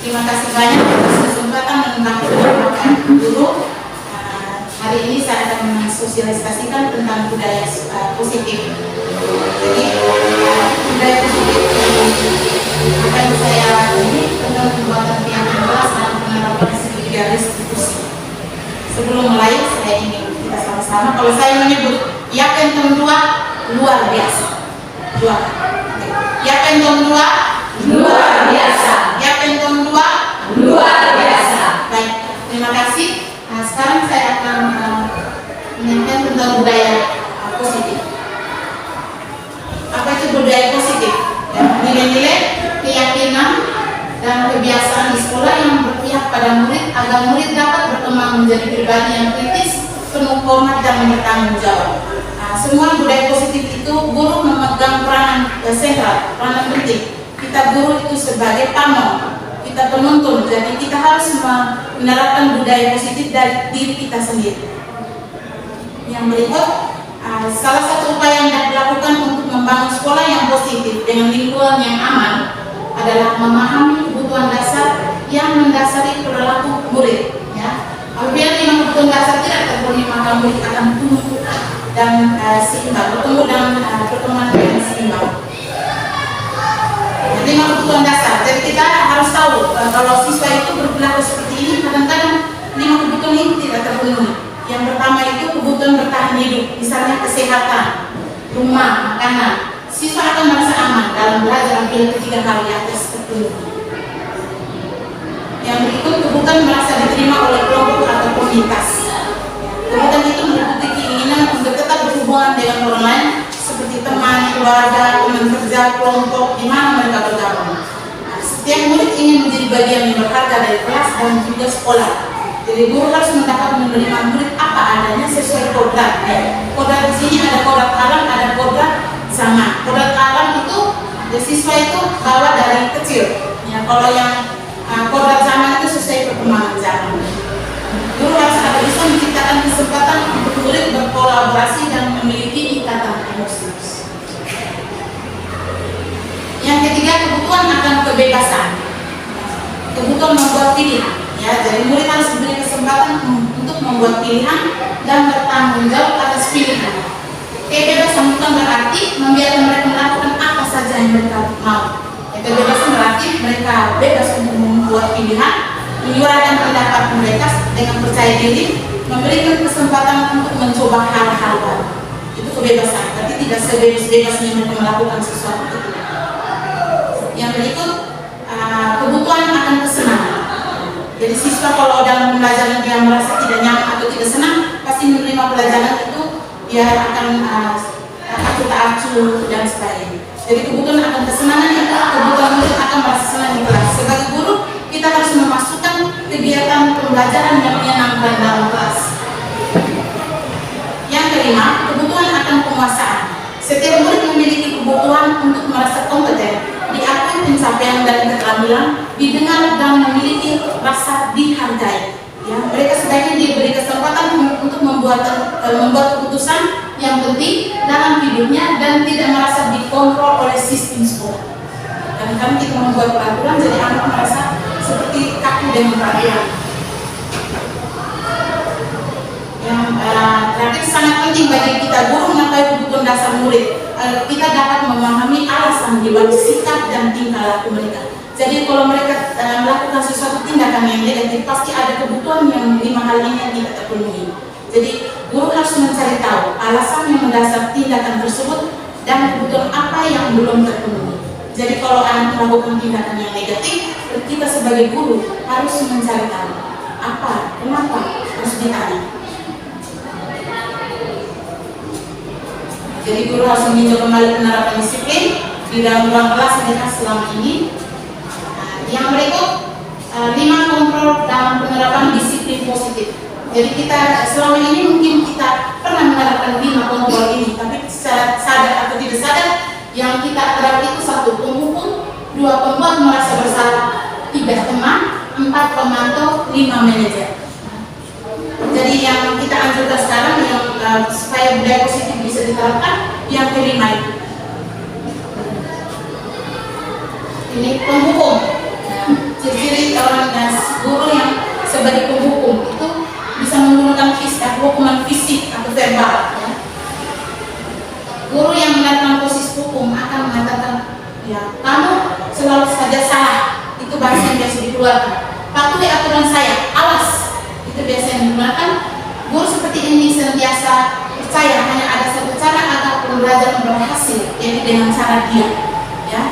Terima kasih banyak atas kesempatan mendengarkan guru. Hari ini saya akan mensosialisasikan tentang budaya positif. Jadi budaya positif akan saya ini tentang pembuatan keyakinan kelas dan penerapan segitiga restitusi. Sebelum mulai saya ingin kita sama-sama, kalau saya menyebut yakin tua luar biasa. Dua. Yakin tua luar biasa. Yakin tua luar biasa. Baik, terima kasih. Nah, sekarang saya akan menyampaikan tentang budaya positif. Apa itu budaya positif? Ya, nilai-nilai, keyakinan, dan kebiasaan di sekolah yang berpihak pada murid agar murid dapat berkembang menjadi pribadi yang kritis, penuh hormat dan bertanggung jawab. Nah, semua budaya positif itu guru memegang peranan sentral, peranan penting. Kita guru itu sebagai pamong, kita penuntun, jadi kita harus menerapkan budaya positif dari diri kita sendiri. Yang berikut, salah satu upaya yang dilakukan untuk membangun sekolah yang positif dengan lingkungan yang aman adalah memahami kebutuhan dasar yang mendasari perilaku murid. Ya. Apabila kebutuhan dasar tidak terpenuhi, maka murid akan tumbuh dan seimbang, bertemu dan perkembangan yang seimbang. Jadi kebutuhan dasar. Jadi kita harus tahu kalau siswa itu berperilaku seperti ini, kadang-kadang 5 kebutuhan ini tidak terpenuhi. Yang pertama itu kebutuhan bertahan hidup, misalnya kesehatan, rumah, makanan. Siswa akan merasa aman dalam belajar apabila ketiga hal di atas terpenuhi. Yang berikut kebutuhan merasa diterima oleh kelompok atau komunitas. Kebutuhan itu meliputi keinginan untuk tetap berhubungan dengan orang lain seperti teman, keluarga, teman kerja, kelompok di mana mereka bergabung. Nah, setiap murid ingin menjadi bagian yang berharga dari kelas dan juga sekolah. Jadi guru harus mendapat menerima murid apa adanya sesuai kodrat. Kodrat di sini ada kodrat alam, ada kodrat zaman. Kodrat alam itu siswa itu bawa dari kecil. Ya, kalau yang kodrat zaman itu sesuai perkembangan zaman. Guru harus bisa menciptakan kesempatan untuk murid berkolaborasi dan memiliki ikatan emosi. Yang ketiga, kebutuhan akan kebebasan. Kebutuhan membuat pilihan. Ya, jadi murid harus diberi kesempatan untuk membuat pilihan dan bertanggung jawab atas pilihan. Kebebasan bukan berarti membiarkan mereka melakukan apa saja yang mereka mau. Kebebasan berarti mereka bebas untuk membuat pilihan, menyuarakan pendapat mereka dengan percaya diri, memberikan kesempatan untuk mencoba hal-hal baru. Itu kebebasan, tapi tidak sebebas-bebasnya mereka melakukan sesuatu itu. Yang berikut, kebutuhan akan kesenangan. Jadi siswa kalau dalam pembelajaran dia merasa tidak nyaman atau tidak senang, pasti menerima pelajaran itu dia akan acuh-acuh dan sebagainya. Jadi kebutuhan akan kesenangan itu kebutuhan murid akan merasa senang di kelas. Sebagai guru, kita harus memasukkan kegiatan pembelajaran yang menyenangkan dalam kelas. Yang kelima, kebutuhan akan penguasaan. Setiap murid memiliki kebutuhan untuk merasa kompeten, diakui pencapaian dan keterampilan, didengar dan memiliki rasa dihargai. Ya, mereka sebaiknya diberi kesempatan untuk membuat keputusan yang penting dalam hidupnya dan tidak merasa dikontrol oleh sistem sekolah. Kadang-kadang kita membuat peraturan jadi anak merasa seperti kaku dengan peraturan. Yang terakhir sangat penting bagi kita guru mengetahui kebutuhan dasar murid. Kita dapat memahami alasan dibalik sikap dan tingkah laku mereka. Jadi kalau mereka melakukan sesuatu tindakan yang negatif, pasti ada kebutuhan yang 5 hal ini yang tidak terpenuhi. Jadi guru harus mencari tahu alasan yang mendasar tindakan tersebut dan kebutuhan apa yang belum terpenuhi. Jadi kalau anak melakukan tindakan yang negatif, kita sebagai guru harus mencari tahu apa, kenapa, harus ditanya. Jadi guru harus meninjau kembali penerapan disiplin di dalam ruang kelas mereka selama ini. Yang berikut, 5 kontrol dalam penerapan disiplin positif. Jadi kita selama ini mungkin kita pernah menerapkan 5 kontrol ini, tapi secara sadar atau tidak sadar yang kita terapkan itu 1, penghukum, 2, pembuat merasa bersalah, 3, teman, 4, pemantau, 5, manajer. Jadi yang kita anjurkan sekarang yang supaya budaya positif bisa diterapkan, yang kelima itu. Ini penghukum. Ciri-ciri sebagai penghukum itu bisa menggunakan hukuman fisik atau verbal. Ya. Guru yang menerapkan posisi hukum akan mengatakan, ya, kamu selalu saja salah. Itu bahasa yang biasa dikeluarkan. Patuhi aturan saya, awas. Itu biasa yang digunakan. Guru seperti ini senantiasa percaya hanya ada satu cara agar pembelajaran berhasil, yaitu dengan cara diam. Ya.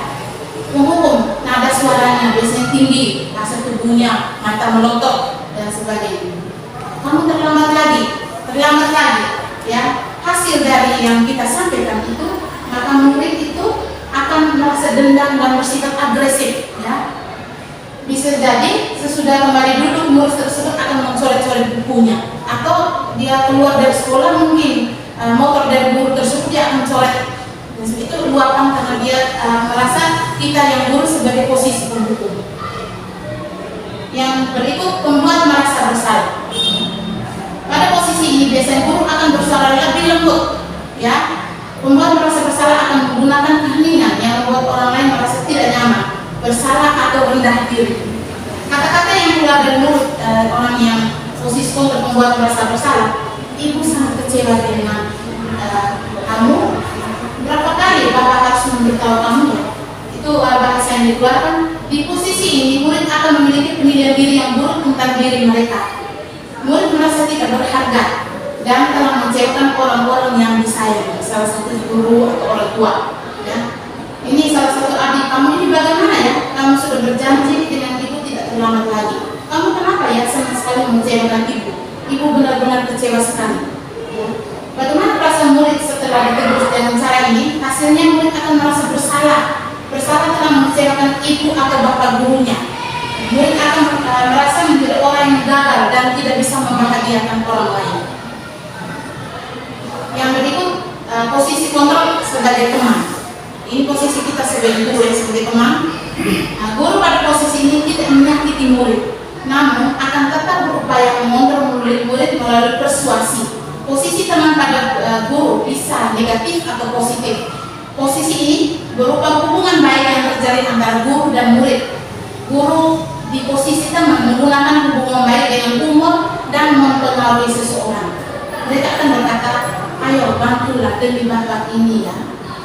Menghukum, nada suaranya biasanya tinggi, rasa tubuhnya, mata melotot dan sebagainya. Kamu terlambat lagi, ya. Hasil dari yang kita sampaikan itu, maka murid itu akan merasa dendam dan bersikap agresif, ya. Bisa jadi sesudah kembali duduk murid tersebut akan mencoret-coret bukunya, atau dia keluar dari sekolah mungkin motor dari guru tersebut dia akan coret. Itu luapan karena dia merasa kita yang guru sebagai posisi penghukum. Yang berikut, pembuat merasa bersalah. Pada posisi ini biasanya guru akan bersuara lebih lembut, ya. Pembuat merasa bersalah akan menggunakan keheningan yang membuat orang lain merasa tidak nyaman, bersalah atau rendah diri. Kata-kata yang keluar dari mulut orang yang posisi untuk membuat merasa bersalah, ibu sangat kecewa dengan kamu. Berapa kali bapak harus memberitahu kamu? Itu bahasa yang dikeluarkan. Di posisi ini murid akan memiliki penilaian diri yang buruk tentang diri mereka. Murid merasa tidak berharga dan telah mengecewakan orang-orang yang disayang, salah satu guru atau orang tua. Ya. Ini salah satu adik kamu ini bagaimana ya? Kamu sudah berjanji dengan ibu tidak terlambat lagi. Kamu kenapa ya senang sekali mengecewakan ibu? Ibu benar-benar kecewa sekali. Ya. Bagaimana perasaan murid setelah ditegur dengan cara ini? Hasilnya murid akan merasa bersalah telah mengecewakan ibu atau bapak gurunya. Murid akan merasa menjadi orang yang gagal dan tidak bisa membahagiakan orang lain. Yang berikut, posisi kontrol sebagai teman. Ini posisi kita sebagai guru sebagai teman. Guru pada posisi ini tidak menyakiti murid, namun akan tetap berupaya mengontrol murid-murid melalui persuasi. Posisi teman pada guru bisa negatif atau positif. Posisi ini berupa hubungan baik yang terjalin antara guru dan murid. Guru di posisi teman menggunakan hubungan baik dengan umur dan mempengaruhi seseorang. Mereka akan berkata, ayo bantulah demi bapak ini ya.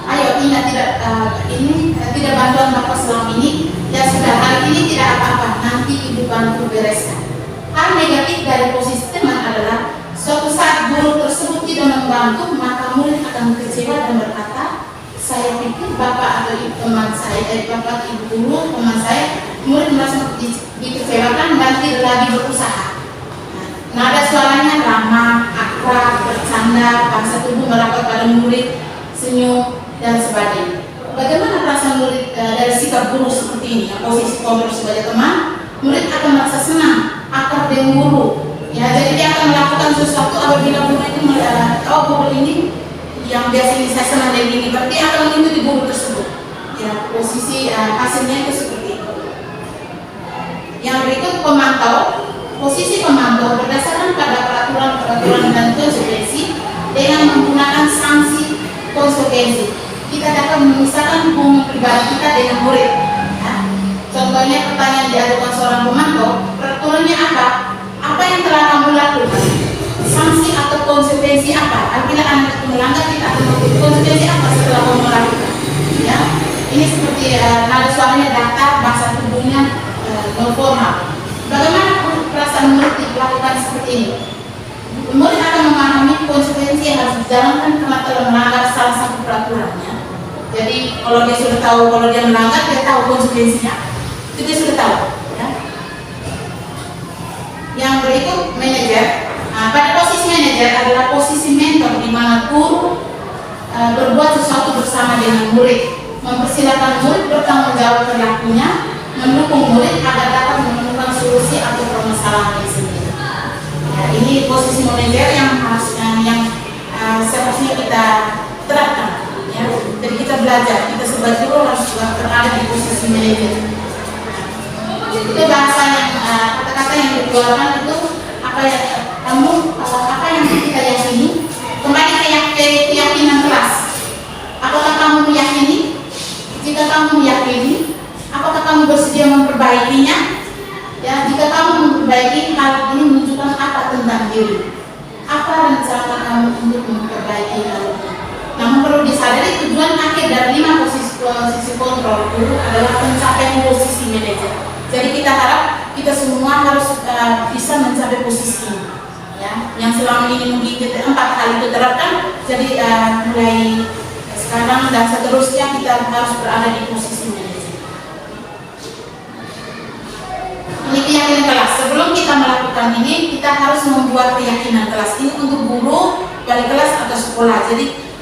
Ayo ingat tidak bantuan bapak selama ini. Ya sudah, hari ini tidak apa-apa, nanti ibu bantu bereskan. Hal negatif dari posisi teman adalah suatu saat guru tersebut tidak membantu, maka murid akan kecewa dan berkata, saya pikir bapak atau ibu teman saya, bapak ibu guru teman saya, murid merasa dikecewakan dan tidak lagi berusaha. Nada suaranya ramah, akrab, bercanda, bahasa tubuh merapat pada murid, senyum dan sebagainya. Bagaimana perasaan murid dari sikap guru seperti ini? Posisi kontrol sebagai teman, murid akan merasa senang, akrab dengan guru. Ya, jadi dia akan melakukan sesuatu apabila guru itu melihat, oh guru ini yang biasa ini saya senang dari ini, berarti akan mengikuti guru tersebut. Ya, posisi hasilnya itu seperti itu. Yang berikut, pemantau. Posisi pemantau berdasarkan pada peraturan dan konsekuensi dengan menggunakan sanksi konsekuensi. Kita dapat memisahkan hubungan pribadi kita dengan murid. Ya. Contohnya pertanyaan diajukan seorang pemantau, peraturannya apa? Apa yang telah kamu lakukan? Sanksi atau konsekuensi apa? Apabila anak itu melanggar, kita akan mengambil konsekuensi apa setelah kamu melakukan? Ya, ini seperti nada suaranya datar, bahasa tubuhnya non formal. Bagaimana perasaan murid dilakukan seperti ini? Murid akan memahami konsekuensi yang harus dijalankan karena telah melanggar salah satu peraturannya. Jadi kalau dia sudah tahu, kalau dia melanggar, dia tahu konsekuensinya. Itu dia sudah tahu. Ya. Yang berikut, manajer. Pada posisi manajer adalah posisi mentor di mana guru berbuat sesuatu bersama dengan murid, mempersilakan murid bertanggung jawab perilakunya, mendukung murid agar dapat menemukan solusi atau permasalahan yang sendiri. Ya, ini posisi manajer yang seharusnya kita terapkan. Ya. Jadi kita belajar, kita sebagai guru harus berada di posisi manajer. Itu bahasa yang kata-kata yang dikeluarkan itu apa yang kita yakini, kembali ke keyakinan kelas. Apakah kamu meyakini? Jika kamu meyakini, apakah kamu bersedia memperbaikinya? Ya, jika kamu memperbaiki hal ini menunjukkan apa tentang diri? Apa rencana kamu untuk memperbaiki hal ini? Namun perlu disadari tujuan akhir dari 5 posisi kontrol guru adalah pencapaian posisi manajer. Jadi kita harap kita semua harus bisa mencapai posisi ini, ya. Yang selama ini mungkin kita 4 hal itu terapkan. Jadi mulai sekarang dan seterusnya kita harus berada di posisi manajer. Ini keyakinan kelas. Sebelum kita melakukan ini, kita harus membuat keyakinan kelas ini untuk guru, wali kelas atau sekolah. Jadi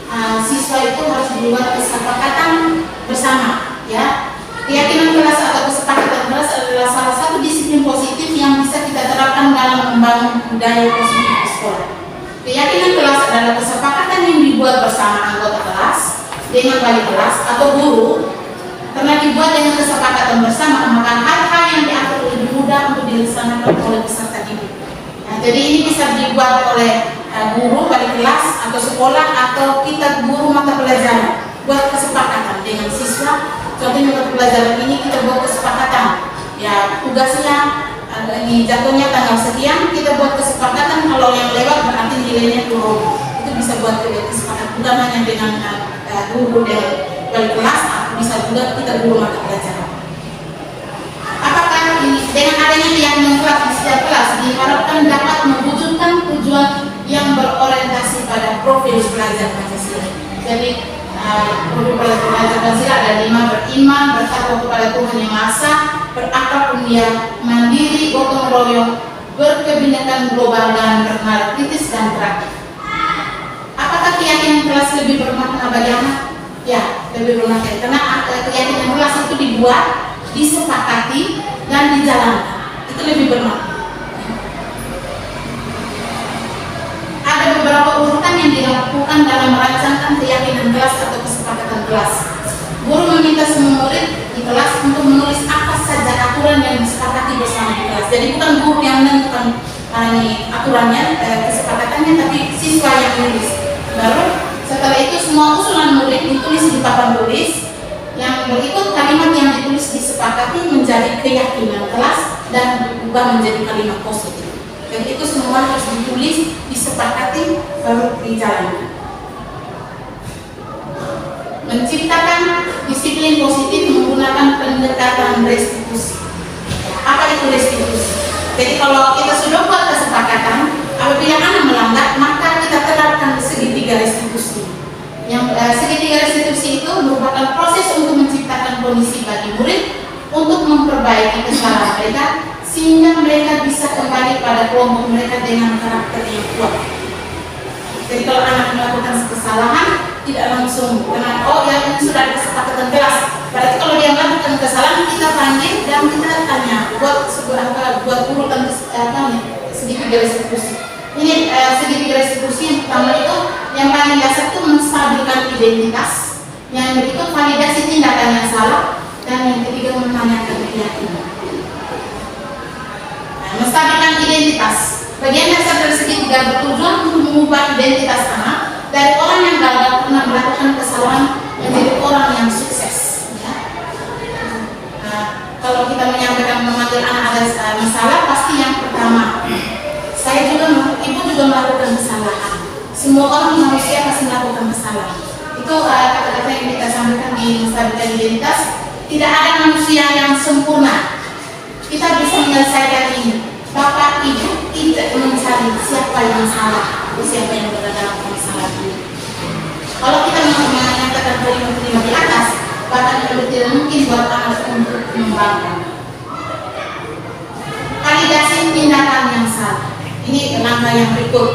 siswa itu harus dibuat kesepakatan bersama, ya. Keyakinan kelas atau kesepakatan kelas adalah salah satu disiplin positif yang bisa kita terapkan dalam membangun budaya positif di sekolah. Keyakinan kelas adalah kesepakatan yang dibuat bersama anggota kelas dengan wali kelas atau guru. Karena dibuat dengan kesepakatan bersama, maka hal-hal yang diatur lebih mudah untuk dilaksanakan oleh peserta didik. Nah, jadi ini bisa dibuat oleh guru, wali kelas, atau sekolah, atau kita guru mata pelajaran. Buat kesepakatan dengan siswa. Contohnya mata pelajaran ini kita buat kesepakatan. Ya, tugasnya ini jatuhnya tanggal sekian, kita buat kesepakatan kalau yang lewat berarti nilainya turun. Itu bisa buat kesepakatan, bukan hanya dengan guru dan wali kelas, bisa juga kita guru mata pelajaran. Apakah ini dengan adanya keyakinan kelas di setiap kelas diharapkan dapat mewujudkan tujuan yang berorientasi pada profil belajar Pancasila? Jadi profil belajar Pancasila ada 5: beriman, bertakwa kepada Tuhan Yang Maha Esa, berakhlak mulia, mandiri, gotong royong, berkebinekaan global, dan bernalar kritis dan kreatif. Apakah keyakinan kelas lebih bermakna bagi anak? Ya, lebih bermakna karena keyakinan kelas itu dibuat, disepakati, dan dijalankan. Itu lebih bermakna. Ada beberapa urutan yang dilakukan dalam merancangkan keyakinan kelas atau kesepakatan kelas. Guru meminta semua murid di kelas untuk menulis apa saja aturan yang disepakati bersama di kelas. Jadi bukan guru yang menentukan aturannya, kesepakatannya, tapi siswa yang menulis. Baru setelah itu semua usulan murid ditulis di papan tulis. Yang berikut kalimat yang ditulis disepakati menjadi keyakinan kelas dan berubah menjadi kalimat positif. Dan itu semua harus ditulis, disepakati, baru dijalankan. Menciptakan disiplin positif menggunakan pendekatan restitusi. Apa itu restitusi? Jadi kalau kita sudah buat kesepakatan, apabila anak melanggar, maka kita terapkan segitiga restitusi. Yang segitiga restitusi itu merupakan proses untuk menciptakan kondisi bagi murid untuk memperbaiki kesalahan mereka, sehingga mereka bisa kembali pada kelompok mereka dengan karakter yang kuat. Jadi kalau anak melakukan kesalahan, tidak langsung dengan oh ya ini sudah ada kesepakatan kelas. Berarti kalau dia melakukan kesalahan, kita panggil dan kita tanya buat urutan segitiga restitusi. Ini segitiga restitusi yang pertama itu yang paling dasar itu menstabilkan identitas, yang berikut validasi tindakan yang salah, dan yang ketiga menanyakan keyakinan. Menstabilkan identitas. Bagian dasar dari segitiga bertujuan untuk mengubah identitas anak dari orang yang gagal pernah melakukan kesalahan menjadi orang yang sukses. Ya. Kalau kita menyampaikan memanggil anak ada masalah, pasti yang pertama, ibu juga melakukan kesalahan. Semua orang manusia pasti melakukan kesalahan. Itu kata-kata yang kita sampaikan di menstabilkan identitas. Tidak ada manusia yang sempurna. Kita bisa menyelesaikan ini. Bapak ibu tidak mencari siapa yang salah atau siapa yang berada dalam masalah ini. Kalau kita menyatakan kalimat-kalimat di atas, bahkan tidak mungkin buat anak untuk mengembangkan. Validasi tindakan yang salah. Ini langkah yang berikut.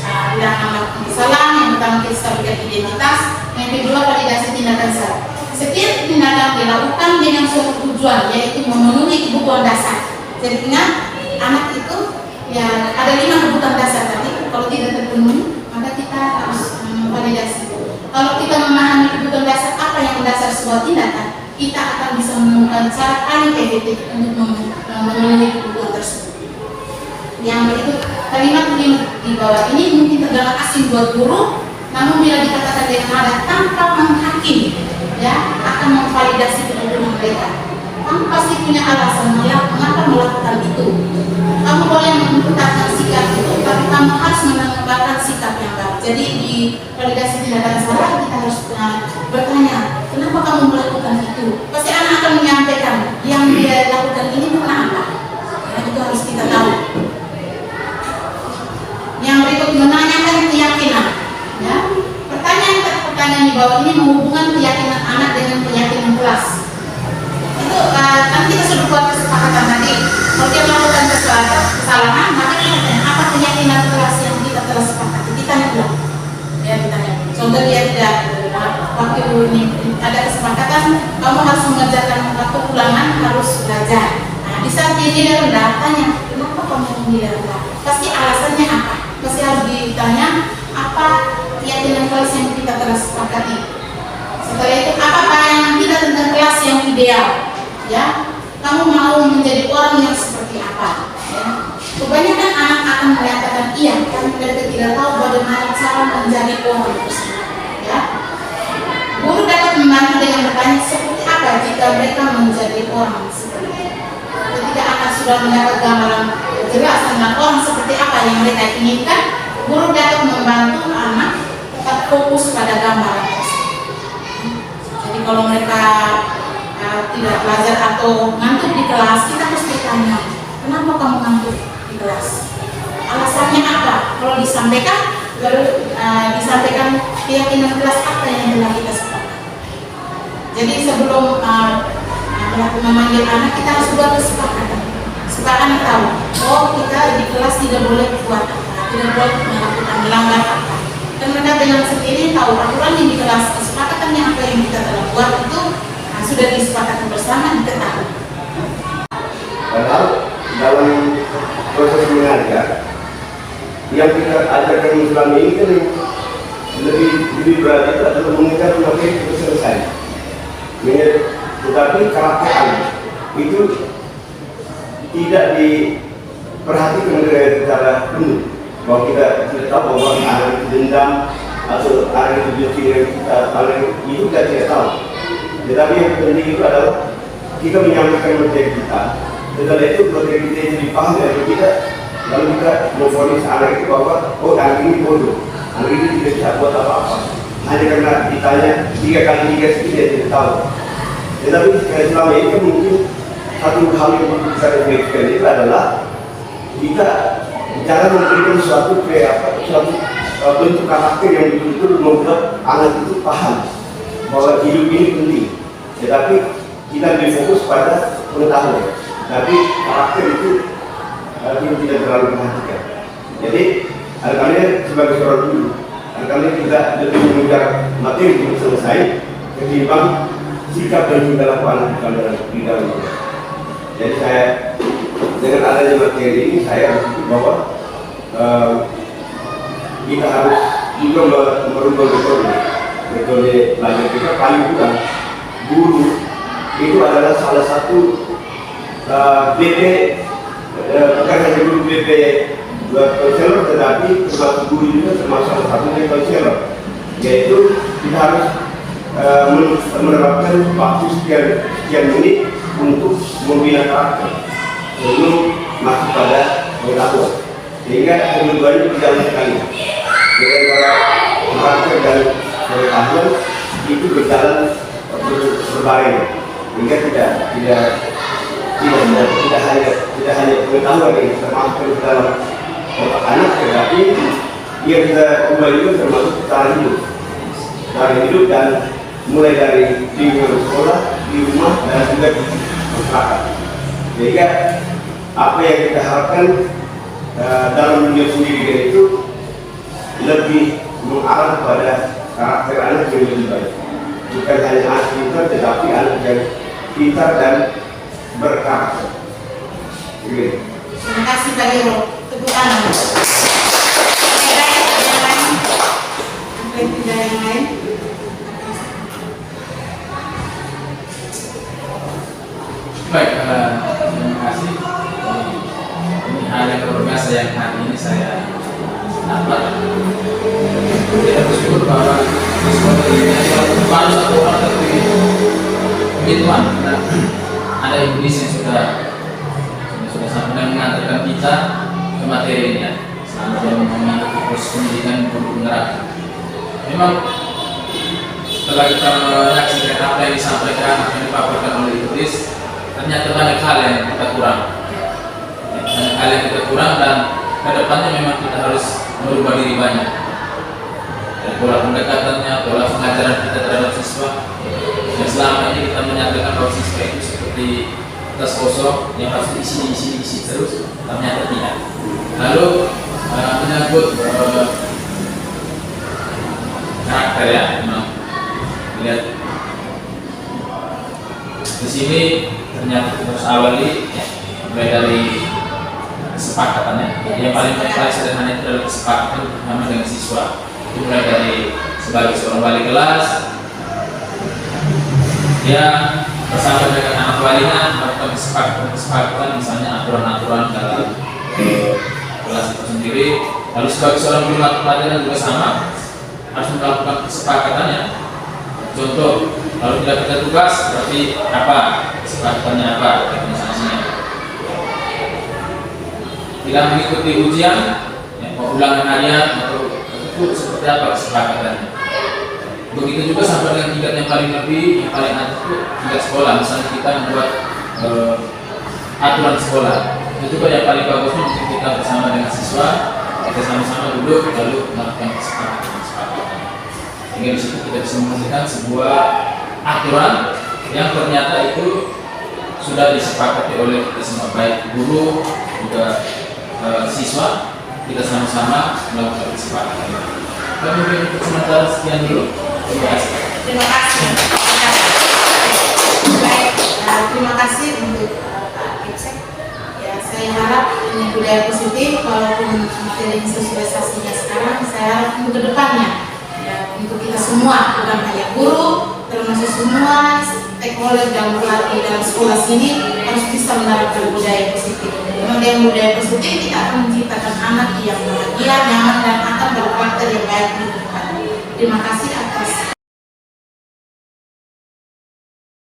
Tindakan melakukan kesalahan, yang pertama kita stabilkan identitas, yang kedua validasi tindakan salah. Setiap tindakan dilakukan dengan suatu tujuan, yaitu memenuhi kebutuhan dasar. Jadi ingat, anak itu ya ada 5 kebutuhan dasar tadi. Kalau tidak terpenuhi, maka kita harus memvalidasi. Kalau kita memahami kebutuhan dasar apa yang mendasar sebuah tindakan, kita akan bisa menemukan cara paling efektif untuk memenuhi kebutuhan tersebut. Yang berikut kalimat di bawah ini mungkin terdengar asing buat guru, namun bila dikatakan dengan nada tanpa menghakimi, ya akan memvalidasi kebutuhan mereka. kamu pasti punya alasan mengapa melakukan itu. Kamu boleh mempertahankan sikap itu, tapi kamu harus mengembangkan sikap yang baik. Jadi di validasi tindakan salah kita harus bertanya, kenapa kamu melakukan itu? Pasti anak akan menyampaikan yang dia lakukan ini karena apa. Itu harus kita tahu. Yang berikut menanyakan keyakinan. Ya, pertanyaan di bawah ini menghubungkan keyakinan anak dengan keyakinan kelas. Itu kan kita sudah buat kesepakatan tadi. Kalau dia melakukan kesalahan, maka kita tanya apa keyakinan kelas yang kita telah sepakati. Kita bilang, ya ditanya. Contoh dia tidak waktu ini ada kesepakatan, kamu harus mengerjakan waktu ulangan harus belajar. Nah, di saat dia tidak rendah, tanya kenapa kamu tidak rendah? Pasti alasannya apa? Pasti harus ditanya apa keyakinan kelas yang kita telah sepakati. Setelah itu apa bayangan kita tentang kelas yang ideal? Ya, kamu mau menjadi orang yang seperti apa? Ya. Kebanyakan anak akan menyatakan iya, karena mereka tidak tahu bagaimana cara menjadi orang tersebut. Ya, guru dapat membantu dengan bertanya seperti apa jika mereka menjadi orang seperti itu. Ketika anak sudah mendapat gambaran jelas tentang orang seperti apa yang mereka inginkan, guru dapat membantu anak tetap fokus pada gambaran tersebut. Jadi kalau mereka tidak belajar atau ngantuk di kelas, kita harus bertanya, kenapa kamu ngantuk di kelas? Alasannya apa? Kalau disampaikan, baru disampaikan keyakinan kelas apa yang telah kita sepakati. Jadi sebelum memanggil anak, kita harus buat kesepakatan. Supaya anak tahu, oh kita di kelas tidak boleh buat apa, tidak boleh melakukan melanggar apa. Dan mereka dengan sendiri tahu aturan yang di kelas, kesepakatannya apa yang kita telah buat itu sudah disepakati bersama, diketahui. Padahal dalam proses mengajar yang kita ajarkan selama ini kan lebih berat itu adalah mengejar materi itu selesai. Tetapi karakter anak itu tidak diperhatikan secara penuh. Bahwa kita tidak tahu bahwa anak itu dendam atau anak itu benci anak itu kita tidak tahu. Tetapi yang penting itu adalah kita menyampaikan materi kita. Setelah itu materi kita itu dipahami oleh kita, lalu kita memvonis anak itu bahwa oh anak ini bodoh, anak ini tidak bisa buat apa-apa. Hanya karena ditanya 3 kali 3 dia tidak tahu. Tetapi selama ini kan mungkin satu hal yang perlu kita refleksikan itu adalah kita jangan memberikan suatu bentuk karakter yang betul-betul membuat anak itu paham bahwa hidup ini penting, tetapi kita lebih fokus pada pengetahuan. Tapi karakter itu kita tidak terlalu perhatikan. Jadi kadang-kadang sebagai seorang guru, kadang-kadang kita lebih mengejar materi untuk selesai ketimbang sikap dan tingkah laku anak di dalam. Jadi saya dengan adanya materi ini saya berpikir bahwa kita harus juga merubah metode belajar kita. Paling kurang guru itu adalah salah satu BP, bukan hanya guru BP konselor, tetapi termasuk guru juga termasuk salah satu konselor, yaitu kita harus menerapkan waktu sekian menit untuk membina karakter sebelum masuk pada pengetahuan, sehingga keduanya berjalan sekali. Jadi antara karakter dan pengetahuan itu berjalan berbareng, sehingga tidak hanya pengetahuan yang termasuk ke dalam otak anak, tetapi yang kita ubah juga termasuk cara hidup dan mulai dari lingkungan sekolah, di rumah, dan juga di masyarakat. Sehingga apa yang kita harapkan dalam dunia pendidikan itu lebih mengarah pada karakter anak yang lebih baik. Bukan hanya anak pintar, tetapi anak yang pintar dan berkarakter. Terima kasih Pak Hero. Tepuk tangan. Tidak yang lain. Baik, terima kasih. Ini hal yang luar biasa yang hari ini saya dapat. Kita bersyukur bahwa sesuatu ini baru satu orang dari begituan. Ada yang memang setelah kita menyaksikan apa yang disampaikan, apa yang dipaparkan oleh Idris, ternyata banyak hal yang kita kurang. Banyak hal yang kita kurang, dan kedepannya memang kita harus merubah diri banyak. Dari pola pendekatannya, pola pengajaran kita terhadap siswa. Yang selama ini kita menyatakan bahwa siswa itu seperti tas kosong yang harus diisi terus, ternyata tidak. Lalu menyangkut karakter ya, memang lihat di sini ternyata kita harus awali ya, mulai dari kesepakatannya. Yang paling sederhana itu adalah kesepakatan bersama dengan siswa. Itu mulai dari sebagai seorang wali kelas yang bersama dengan anak walinya melakukan kesepakatan, misalnya aturan-aturan dalam kelas itu sendiri. Lalu sebagai seorang guru mata pelajaran juga sama, harus melakukan kesepakatannya. Contoh, kalau tidak kita tugas berarti apa kesepakatannya, apa organisasinya. Tidak mengikuti ujian, ya, ulangan harian atau itu seperti apa kesepakatannya. Begitu juga sampai dengan tingkat yang paling lebih, yang paling atas itu tingkat sekolah. Misalnya kita membuat aturan sekolah, itu juga yang paling bagusnya mungkin kita bersama dengan siswa, kita sama-sama duduk lalu melakukan kesepakatan. Sehingga di situ kita bisa menghasilkan sebuah aturan yang ternyata itu sudah disepakati oleh kita semua, baik guru juga siswa. Kita sama-sama melakukan kesepakatan. Kami mungkin untuk sementara sekian dulu. Terima kasih. Terima kasih. Baik, terima kasih untuk Pak Kipsek. Ya, saya harap ini budaya positif, walaupun materi sosialisasinya sekarang, saya harap untuk kedepannya, ya, untuk kita semua, bukan hanya guru, termasuk semua stakeholder dan pelatih dalam sekolah sini harus bisa menerapkan budaya positif. Memang dengan budaya positif kita akan menciptakan anak yang bahagia, nyaman, dan akan berkarakter yang baik di depan. Terima kasih.